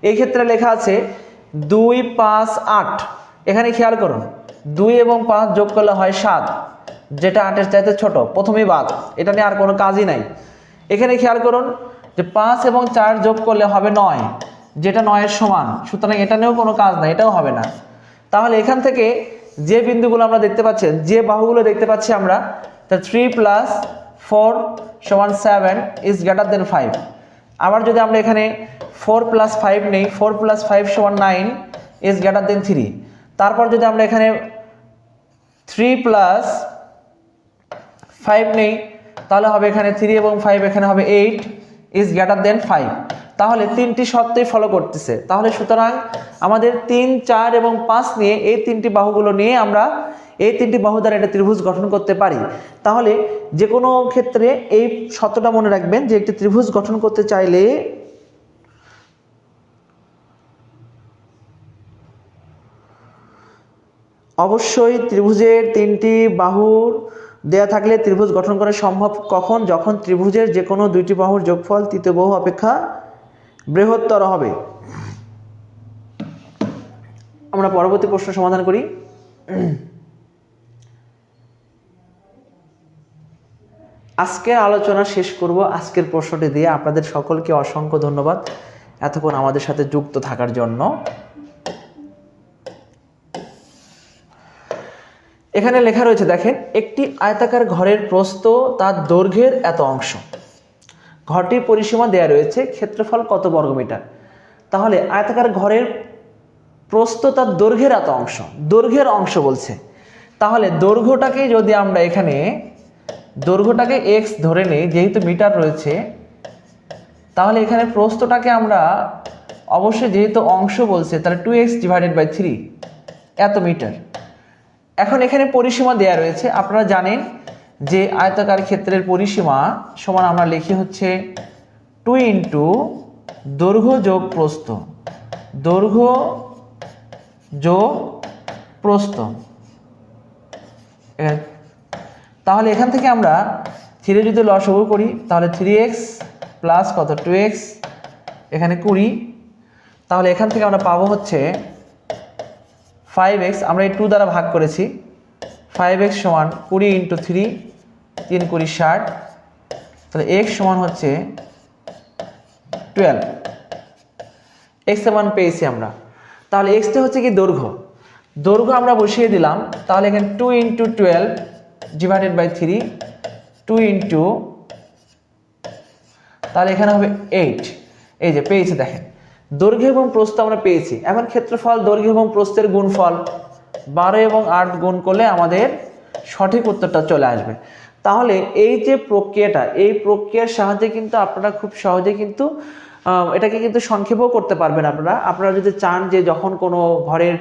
এই ক্ষেত্রে লেখা আছে 2, 5, 8। এখানে খেয়াল করুন 2 এবং 5 যোগ করলে হয় 7, যেটা 8-এর চাইতে ছোট, প্রথমেই বাদ, এটা নিয়ে আর কোনো কাজই নাই। এখানে খেয়াল করুন যে 5 এবং 4 যোগ করলে হবে 9, যেটা 9-এর সমান, সুতরাং এটা নিয়েও কোনো কাজ নাই, এটাও হবে না। তাহলে এখান থেকে যে বিন্দুগুলো আমরা দেখতে পাচ্ছি, যে বাহুগুলো দেখতে পাচ্ছি আমরা, তা 3 + 4 = 7 ইজ গ্রেটার দেন 5। আবার যদি আমরা এখানে 4 + 5 নেই, 4 + 5 = 9 ইজ গ্রেটার দেন 3। তারপর যদি আমরা এখানে 3 + 5 নেই, তাহলে হবে এখানে 3 এবং 5, এখানে হবে 8 ইজ গ্রেটার দেন 5। তাহলে তিনটি শর্তই ফলো করতেছে। তাহলে সুতরাং আমাদের 3, 4 এবং 5 নিয়ে এই তিনটি বাহুগুলো নিয়ে আমরা এই তিনটি বাহু দ্বারা একটা ত্রিভুজ গঠন করতে পারি। তাহলে যে কোনো ক্ষেত্রে এই শর্তটা মনে রাখবেন যে একটি ত্রিভুজ গঠন করতে চাইলে অবশ্যই ত্রিভুজের তিনটি বাহুর দেয়া থাকলে ত্রিভুজ গঠন করা সম্ভব। কখন? যখন ত্রিভুজের যে কোনো দুইটি বাহুর যোগফল তৃতীয় বাহু অপেক্ষা বৃহত্তর হবে। আমরা পরবর্তী প্রশ্ন সমাধান করি। আজকের আলোচনা শেষ করব আজকের প্রশ্নটি দিয়ে। আপনাদের সকলকে অসংখ্য ধন্যবাদ এতক্ষণ আমাদের সাথে যুক্ত থাকার জন্য। এখানে লেখা রয়েছে দেখেন, একটি আয়তাকার ঘরের প্রস্থ তার দৈর্ঘ্যের এত অংশ, ঘরটির পরিসীমা দেয়া রয়েছে, ক্ষেত্রফল কত বর্গমিটার। তাহলে আয়তাকার ঘরের প্রস্থ তার দৈর্ঘ্যের এত অংশ, দৈর্ঘ্যের অংশ বলছে। তাহলে দৈর্ঘ্যটাকে যদি আমরা এখানে দৈর্ঘ্যটাকে এক্স ধরে নেই, যেহেতু মিটার রয়েছে, তাহলে এখানে প্রস্থটাকে আমরা অবশ্যই যেহেতু অংশ বলছে তাহলে 2x/3 এত মিটার। এখন এখানে পরিসীমা দেয়া রয়েছে। আপনারা জানেন যে আয়তাকার ক্ষেত্রের পরিসীমা সমান আমরা লিখি হচ্ছে 2 * দৈর্ঘ্য যোগ প্রস্থ, দৈর্ঘ্য যোগ প্রস্থ। তাহলে এখান থেকে আমরা 3 যদি লসাগু করি তাহলে 3x প্লাস কত 2x, এখানে 20। তাহলে এখান থেকে আমরা পাবো হচ্ছে 5x, আমরা এই 2 দ্বারা ভাগ করেছি। 5x = 20 × 3, 3 × 20 = 60। তাহলে x সমান হচ্ছে 12। x এর মান পেয়েছি আমরা। তাহলে x টা হচ্ছে কি দৈর্ঘ্য, দৈর্ঘ্য আমরা বসিয়ে দিলাম। তাহলে এখানে 2 × 12/3, 2 তাহলে এখানে হবে 8। এই যে পেয়েছি, দেখেন দৈর্ঘ্য এবং প্রস্থ আমরা পেয়েছি। এখন ক্ষেত্রফল দৈর্ঘ্য এবং প্রস্থের গুণফল 12 এবং 8 গুণ করলে আমাদের সঠিক উত্তরটা চলে আসবে। তাহলে এই যে প্রক্রিয়াটা, এই প্রক্রিয়ার সাহায্যে কিন্তু আপনারা খুব সহজে কিন্তু এটাকে কিন্তু সংক্ষেপও করতে পারবেন। আপনারা যদি চান যে যখন কোনো ঘরের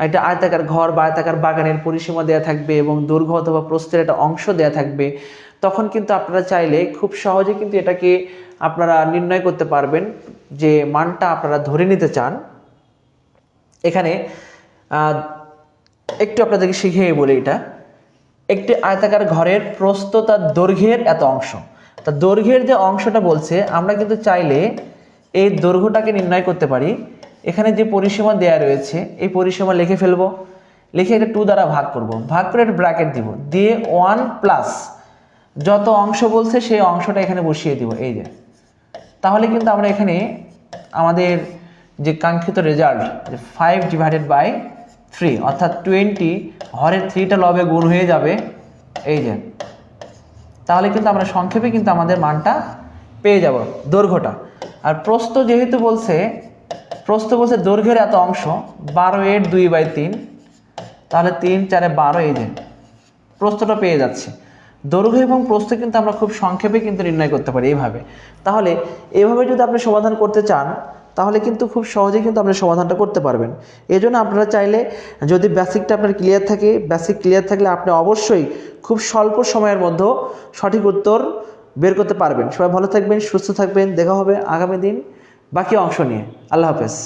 একটা আয়তাকার ঘর বা আয়তাকার বাগানের পরিসীমা দেওয়া থাকবে এবং দৈর্ঘ্য অথবা প্রস্থের একটা অংশ দেওয়া থাকবে, তখন কিন্তু আপনারা চাইলে খুব সহজে কিন্তু এটাকে আপনারা নির্ণয় করতে পারবেন যে মানটা আপনারা ধরে নিতে চান। এখানে একটু আপনাদেরকে শিখিয়ে বলি, এটা একটি আয়তাকার ঘরের প্রস্থ তার দৈর্ঘ্যের এত অংশ। তা দৈর্ঘ্যের যে অংশটা বলছে, আমরা কিন্তু চাইলে এই দৈর্ঘ্যটাকে নির্ণয় করতে পারি। এখানে যে পরিসীমা দেয়া রয়েছে এই পরিসীমা লিখে ফেলবো, লিখে এটা 2 দ্বারা ভাগ করব, ভাগ করে একটা ব্র্যাকেট দিব, দিয়ে 1 প্লাস যত অংশ বলছে সেই অংশটা এখানে বসিয়ে দিব। এই যে তাহলে কিন্তু আমরা এখানে আমাদের যে কাঙ্ক্ষিত রেজাল্ট যে 5/3 অর্থাৎ 20, হরের 3টা লবে গুণ হয়ে যাবে। এই যে তাহলে কিন্তু আমরা সংক্ষেপে কিন্তু আমাদের মানটা পেয়ে যাব, দৈর্ঘ্যটা। আর প্রস্থ যেহেতু বলছে, দৈর্ঘ্যের এত অংশ, 12/2/3, তাহলে 3 4 12, এই যে প্রস্থটা পেয়ে যাচ্ছে। দৈর্ঘ্য এবং প্রস্থ কিন্তু আমরা খুব সংক্ষেপে কিন্তু নির্ণয় করতে পারি এইভাবে। তাহলে এইভাবে যদি আপনি সমাধান করতে চান তাহলে কিন্তু খুব সহজেই কিন্তু আপনি সমাধানটা করতে পারবেন। এই জন্য আপনারা চাইলে যদি বেসিকটা আপনার ক্লিয়ার থাকে, বেসিক ক্লিয়ার থাকলে আপনি অবশ্যই খুব স্বল্প সময়ের মধ্যে সঠিক উত্তর বের করতে পারবেন। সবাই ভালো থাকবেন, সুস্থ থাকবেন, দেখা হবে আগামী দিন বাকি অংশ নিয়ে। আল্লাহ হাফেজ।